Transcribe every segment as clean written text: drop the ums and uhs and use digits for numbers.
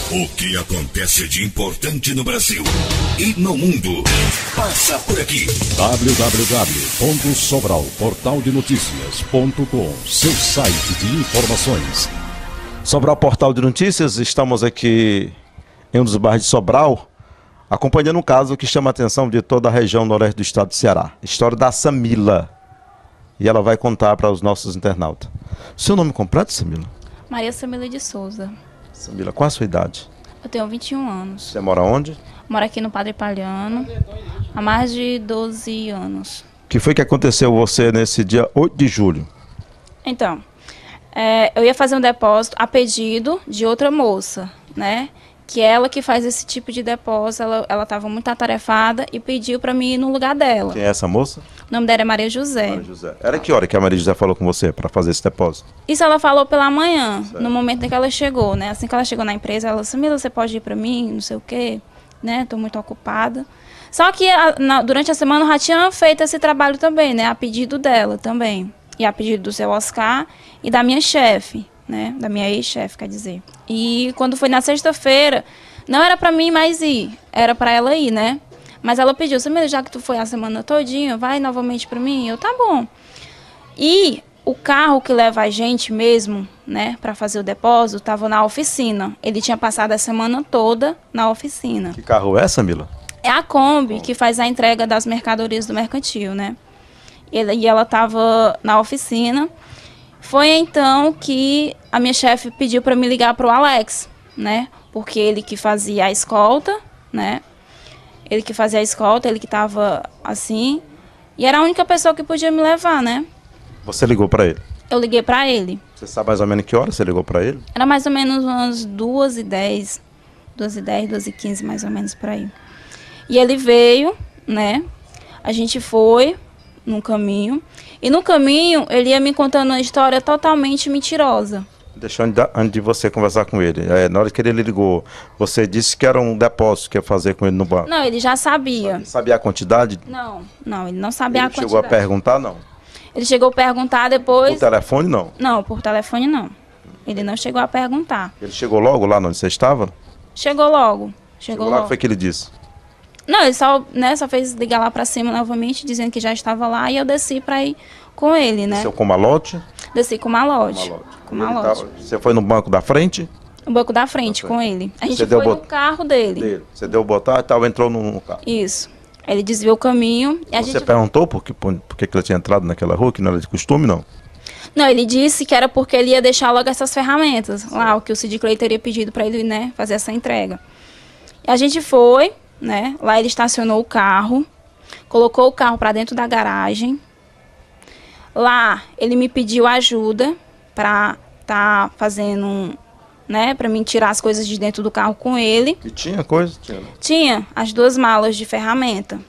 O que acontece de importante no Brasil e no mundo passa por aqui. www.sobral, portaldenotícias.com, seu site de informações. Sobral Portal de Notícias, estamos aqui em um dos bairros de Sobral, acompanhando um caso que chama a atenção de toda a região noroeste do estado de Ceará. História da Samila. E ela vai contar para os nossos internautas. Seu nome completo, Samila? Maria Samila de Souza. Samila, qual a sua idade? Eu tenho 21 anos. Você mora onde? Moro aqui no Padre Palhano há mais de 12 anos. O que foi que aconteceu com você nesse dia 8 de julho? Então, eu ia fazer um depósito a pedido de outra moça, né? Que ela que faz esse tipo de depósito, ela estava muito atarefada e pediu para mim ir no lugar dela. Quem é essa moça? O nome dela é Maria José. Maria José. Era que hora que a Maria José falou com você para fazer esse depósito? Isso ela falou pela manhã, no momento em que ela chegou, né? Assim que ela chegou na empresa, ela disse, Samila, você pode ir para mim, não sei o quê, né? Tô muito ocupada. Só que durante a semana eu já tinha feito esse trabalho também, né? A pedido dela também. E a pedido do seu Oscar e da minha chefe, né? Da minha ex-chefe, quer dizer. E quando foi na sexta-feira, não era para mim mais ir, era para ela ir, né? Mas ela pediu, Samila, já que tu foi a semana todinha, vai novamente para mim? Eu, tá bom. E o carro que leva a gente mesmo, né, para fazer o depósito, estava na oficina. Ele tinha passado a semana toda na oficina. Que carro é, Samila? É a Kombi que faz a entrega das mercadorias do mercantil, né? E ela estava na oficina. Foi então que a minha chefe pediu para me ligar para o Alex, né? Porque ele que fazia a escolta, né? Ele que fazia a escolta, ele que estava assim. E era a única pessoa que podia me levar, né? Você ligou para ele? Eu liguei para ele. Você sabe mais ou menos que hora você ligou para ele? Era mais ou menos umas 2h10, 2h10, 2h15, mais ou menos por aí. E ele veio, né? A gente foi num caminho. E no caminho, ele ia me contando uma história totalmente mentirosa. Deixa antes de você conversar com ele. Na hora que ele ligou, você disse que era um depósito que ia fazer com ele no banco. Não, ele já sabia. Sabia a quantidade? Não, ele não sabia a quantidade. Ele chegou a perguntar, não? Ele chegou a perguntar depois... Por telefone, não? Não, por telefone, não. Ele não chegou a perguntar. Ele chegou logo lá onde você estava? Chegou logo. Chegou lá, logo. O que foi que ele disse? Não, ele só fez ligar lá pra cima novamente, dizendo que já estava lá, e eu desci pra ir com ele, né? Desceu com malote? Desci com malote. Com malote. Você foi no banco da frente? No banco da frente, com ele. A gente foi no carro dele. Você deu botar e tal, entrou no carro. Isso. Ele desviou o caminho. E você perguntou por que ele tinha entrado naquela rua, que não era de costume, não? Não, ele disse que era porque ele ia deixar logo essas ferramentas. Lá, o que o Cid Clay teria pedido para ele, né, fazer essa entrega. E a gente foi, né, lá ele estacionou o carro, colocou o carro para dentro da garagem. Lá ele me pediu ajuda para tá fazendo, né, para mim tirar as coisas de dentro do carro com ele. E tinha coisa? Tinha as 2 malas de ferramenta,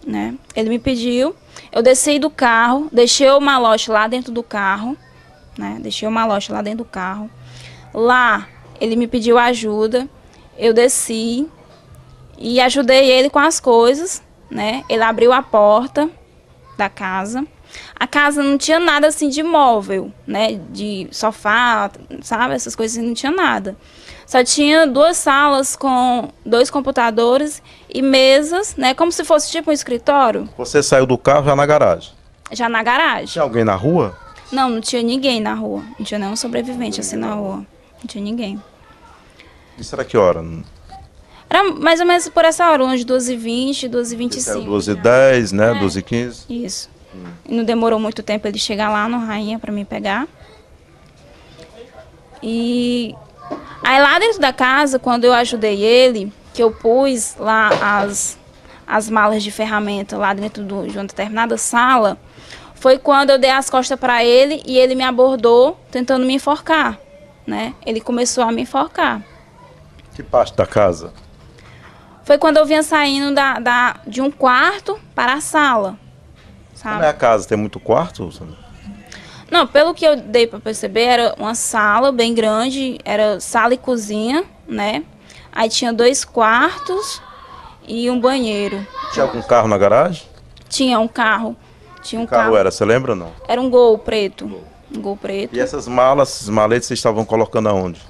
né? Ele me pediu, eu desci do carro, deixei o malote lá dentro do carro, né? Deixei o malote lá dentro do carro. Lá ele me pediu ajuda, eu desci e ajudei ele com as coisas, né? Ele abriu a porta da casa. A casa não tinha nada assim de móvel, né? De sofá, sabe? Essas coisas não tinha nada. Só tinha 2 salas com 2 computadores e mesas, né? Como se fosse tipo um escritório. Você saiu do carro já na garagem? Já na garagem. Tinha alguém na rua? Não, não tinha ninguém na rua. Não tinha nenhum sobrevivente assim na rua. Não tinha ninguém. Isso era que hora? Era mais ou menos por essa hora, umas 2h20, 2h25. 2h10, né? 2h15. Isso. E não demorou muito tempo ele chegar lá no Rainha para me pegar. E aí lá dentro da casa, quando eu ajudei ele, que eu pus lá as malas de ferramenta lá dentro de uma determinada sala, foi quando eu dei as costas para ele e ele me abordou tentando me enforcar, né? Ele começou a me enforcar. Que parte da casa? Foi quando eu vinha saindo de um quarto para a sala. Sabe? Como é a casa? Tem muito quarto? Não, pelo que eu dei para perceber, era uma sala bem grande, era sala e cozinha, né? Aí tinha 2 quartos e um banheiro. Tinha algum carro na garagem? Tinha um carro. Tinha um carro era, você lembra ou não? Era um Gol preto. Um Gol preto. E essas malas, esses maletes, vocês estavam colocando aonde?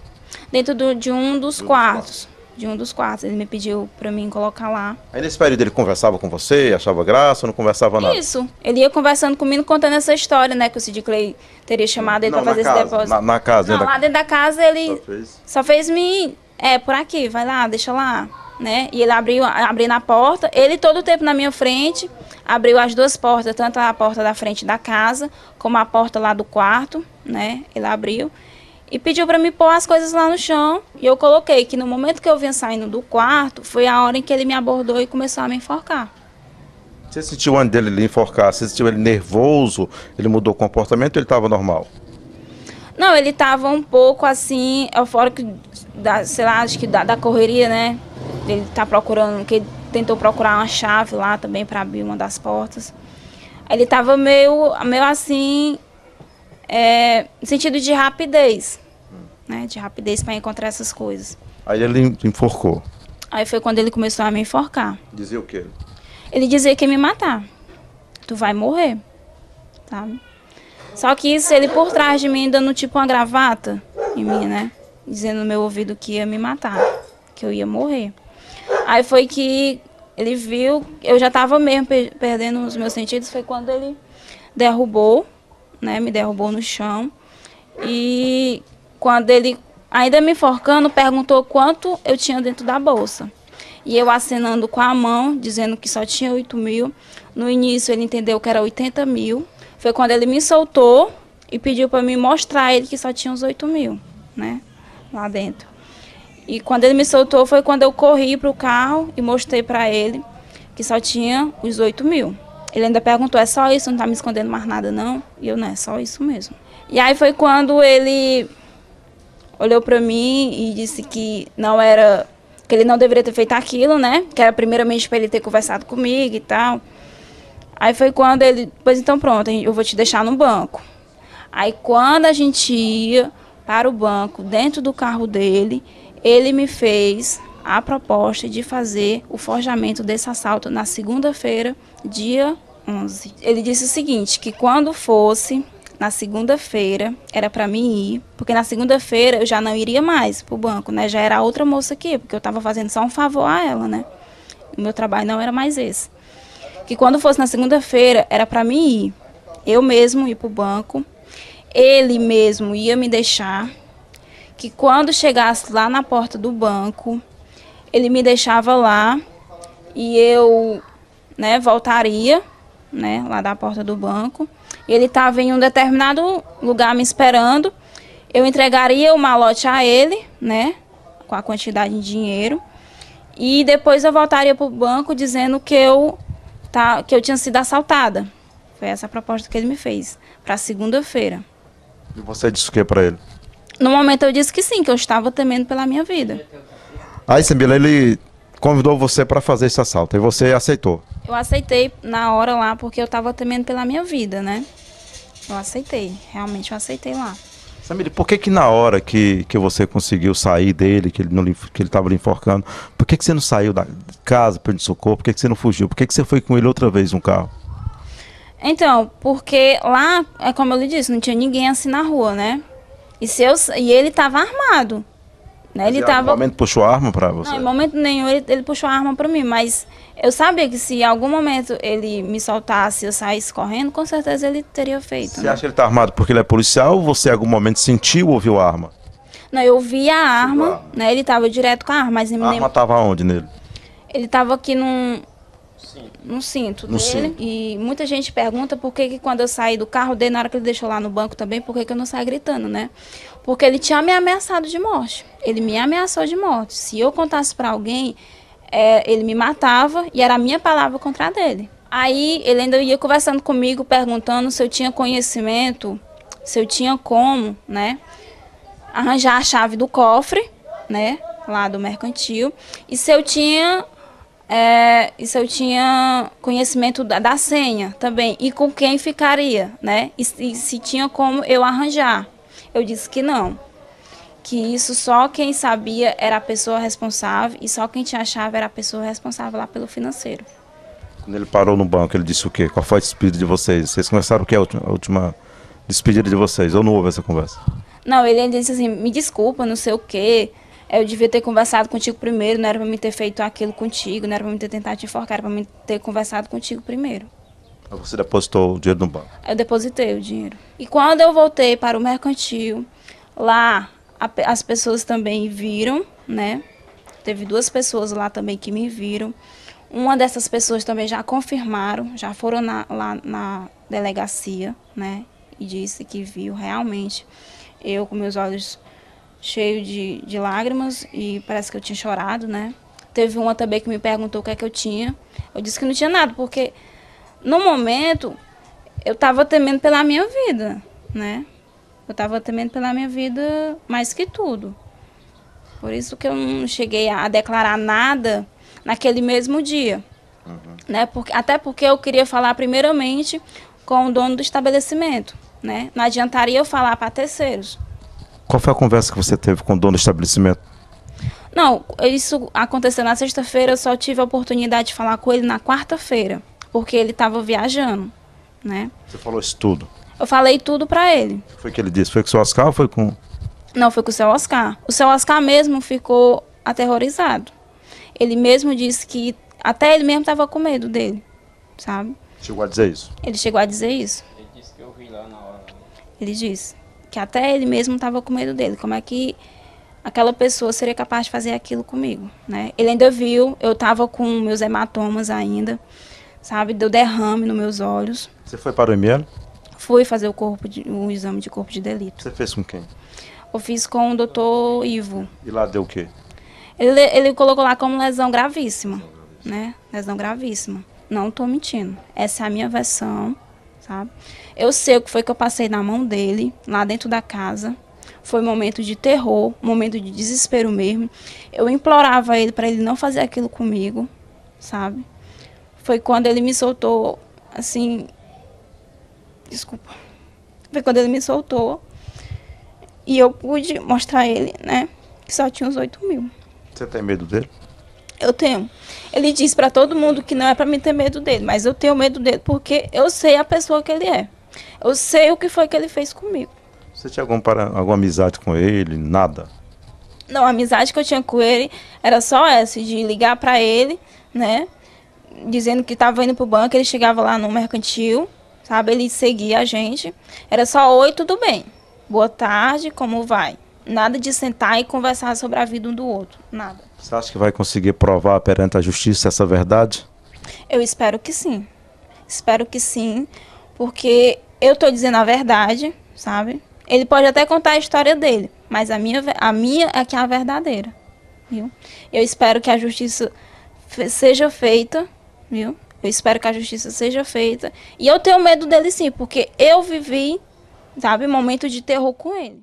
dentro de um dos quartos. De um dos quartos. Ele me pediu pra mim colocar lá. Aí nesse período ele conversava com você, achava graça ou não conversava nada? Isso. Ele ia conversando comigo, contando essa história, né? Que o Sid Clay teria chamado ele pra fazer esse depósito. Na casa, não, lá dentro da casa ele só fez me... por aqui, vai lá, deixa lá, né? E ele abriu na porta, ele todo o tempo na minha frente, abriu as duas portas, tanto a porta da frente da casa, como a porta lá do quarto, né? Ele abriu e pediu para me pôr as coisas lá no chão. E eu coloquei que no momento que eu vinha saindo do quarto, foi a hora em que ele me abordou e começou a me enforcar. Você sentiu antes dele lhe enforcar, você sentiu ele nervoso, ele mudou o comportamento ou ele estava normal? Não, ele estava um pouco assim, eufórico, sei lá, acho que da correria, né? Ele tá procurando, que ele tentou procurar uma chave lá também para abrir uma das portas. Ele estava meio assim, no sentido de rapidez, né? De rapidez para encontrar essas coisas. Aí ele enforcou. Aí foi quando ele começou a me enforcar. Dizia o quê? Ele dizia que ia me matar. Tu vai morrer, sabe? Só que isso, ele por trás de mim, dando tipo uma gravata em mim, né? Dizendo no meu ouvido que ia me matar, que eu ia morrer. Aí foi que ele viu, eu já estava mesmo perdendo os meus sentidos, foi quando ele derrubou, né? Me derrubou no chão. E quando ele, ainda me enforcando, perguntou quanto eu tinha dentro da bolsa. E eu acenando com a mão, dizendo que só tinha 8 mil. No início ele entendeu que era 80 mil. Foi quando ele me soltou e pediu para mim mostrar a ele que só tinha os 8 mil, né? Lá dentro. E quando ele me soltou foi quando eu corri para o carro e mostrei para ele que só tinha os 8 mil. Ele ainda perguntou, é só isso? Não tá me escondendo mais nada não? E eu, não, é só isso mesmo. E aí foi quando ele olhou para mim e disse que não era... que ele não deveria ter feito aquilo, né? Que era primeiramente para ele ter conversado comigo e tal. Aí foi quando ele... Pois então pronto, eu vou te deixar no banco. Aí quando a gente ia para o banco, dentro do carro dele, ele me fez a proposta de fazer o forjamento desse assalto na segunda-feira, dia 11. Ele disse o seguinte, que quando fosse na segunda-feira, era para mim ir, porque na segunda-feira eu já não iria mais para o banco, né? Já era outra moça aqui, porque eu estava fazendo só um favor a ela, né? O meu trabalho não era mais esse. Que quando fosse na segunda-feira, era para mim ir. Eu mesmo ir para o banco, ele mesmo ia me deixar, que quando chegasse lá na porta do banco, ele me deixava lá e eu, né, voltaria, né, lá da porta do banco. Ele estava em um determinado lugar me esperando, eu entregaria o malote a ele, né, com a quantidade de dinheiro, e depois eu voltaria para o banco dizendo que eu tinha sido assaltada. Foi essa a proposta que ele me fez, para segunda-feira. E você disse o que para ele? No momento eu disse que sim, que eu estava temendo pela minha vida. Aí, Samila, ele convidou você para fazer esse assalto, e você aceitou? Eu aceitei na hora lá, porque eu estava temendo pela minha vida, né? Eu aceitei, realmente eu aceitei lá. Samila, por que na hora que você conseguiu sair dele, que ele estava lhe enforcando, por que você não saiu da casa para de socorro? Por que você não fugiu? Por que você foi com ele outra vez no carro? Então, porque lá, é como eu lhe disse, não tinha ninguém assim na rua, né? E ele estava armado. Né? Ele tava... Em momento puxou a arma para você? Não, em momento nenhum ele puxou a arma para mim, mas eu sabia que se em algum momento ele me soltasse e eu saísse correndo, com certeza ele teria feito. Você acha que ele está armado porque ele é policial ou você em algum momento sentiu ou ouviu a arma? Não, eu vi a arma, né? Ele estava direto com a arma, mas... A arma estava onde nele? Ele estava aqui no cinto dele. E muita gente pergunta por que quando eu saí do carro dele, na hora que ele deixou lá no banco também, por que eu não saí gritando, né? Porque ele tinha me ameaçado de morte. Ele me ameaçou de morte. Se eu contasse para alguém, ele me matava e era a minha palavra contra a dele. Aí ele ainda ia conversando comigo, perguntando se eu tinha conhecimento, se eu tinha como, né, arranjar a chave do cofre, né, lá do mercantil, e se eu tinha conhecimento da senha também, e com quem ficaria, né, e se tinha como eu arranjar. Eu disse que não, que isso só quem sabia era a pessoa responsável e só quem tinha a chave era a pessoa responsável lá pelo financeiro. Quando ele parou no banco, ele disse o quê? Qual foi a despedida de vocês? Vocês conversaram o que? A última despedida de vocês? Ou não houve essa conversa? Não, ele disse assim, me desculpa, não sei o quê. Eu devia ter conversado contigo primeiro, não era pra mim ter feito aquilo contigo, não era pra mim ter tentado te enforcar, era pra mim ter conversado contigo primeiro. Você depositou o dinheiro no banco? Eu depositei o dinheiro. E quando eu voltei para o mercantil, lá as pessoas também viram, né? Teve 2 pessoas lá também que me viram. Uma dessas pessoas também já confirmaram, já foram lá na delegacia, né? E disse que viu realmente eu com meus olhos cheios de lágrimas e parece que eu tinha chorado, né? Teve uma também que me perguntou o que é que eu tinha. Eu disse que não tinha nada, porque no momento eu estava temendo pela minha vida, né? Eu estava temendo pela minha vida mais que tudo. Por isso que eu não cheguei a declarar nada naquele mesmo dia. Né? Até porque eu queria falar primeiramente com o dono do estabelecimento. Né? Não adiantaria eu falar para terceiros. Qual foi a conversa que você teve com o dono do estabelecimento? Não, isso aconteceu na sexta-feira, eu só tive a oportunidade de falar com ele na quarta-feira, porque ele estava viajando. Né? Você falou isso tudo? Eu falei tudo para ele. O que foi que ele disse? Foi com o seu Oscar ou foi com... Não, foi com o seu Oscar. O seu Oscar mesmo ficou aterrorizado. Ele mesmo disse que até ele mesmo estava com medo dele, sabe? Chegou a dizer isso? Ele chegou a dizer isso. Ele disse que eu vi lá na hora. Ele disse que até ele mesmo estava com medo dele. Como é que aquela pessoa seria capaz de fazer aquilo comigo, né? Ele ainda viu, eu estava com meus hematomas ainda, sabe? Deu derrame nos meus olhos. Você foi para o ML? Fui fazer o exame de corpo de delito. Você fez com quem? Eu fiz com o doutor Ivo. E lá deu o quê? Ele colocou lá como lesão gravíssima, né? Lesão gravíssima. Não estou mentindo. Essa é a minha versão, sabe? Eu sei o que foi que eu passei na mão dele, lá dentro da casa. Foi um momento de terror, um momento de desespero mesmo. Eu implorava ele para ele não fazer aquilo comigo, sabe? Foi quando ele me soltou, assim... Desculpa. Foi quando ele me soltou e eu pude mostrar a ele, né? Que só tinha uns 8 mil. Você tem medo dele? Eu tenho. Ele diz para todo mundo que não é para mim ter medo dele, mas eu tenho medo dele porque eu sei a pessoa que ele é. Eu sei o que foi que ele fez comigo. Você tinha alguma amizade com ele? Nada? Não, a amizade que eu tinha com ele era só essa, de ligar para ele, né? Dizendo que estava indo pro banco, ele chegava lá no mercantil, sabe? Ele seguia a gente. Era só, oi, tudo bem? Boa tarde, como vai? Nada de sentar e conversar sobre a vida um do outro, nada. Você acha que vai conseguir provar perante a justiça essa verdade? Eu espero que sim. Espero que sim, porque eu tô dizendo a verdade, sabe? Ele pode até contar a história dele, mas a minha é que é a verdadeira, viu? Eu espero que a justiça seja feita, viu? Eu espero que a justiça seja feita. E eu tenho medo dele sim, porque eu vivi, sabe, momento de terror com ele.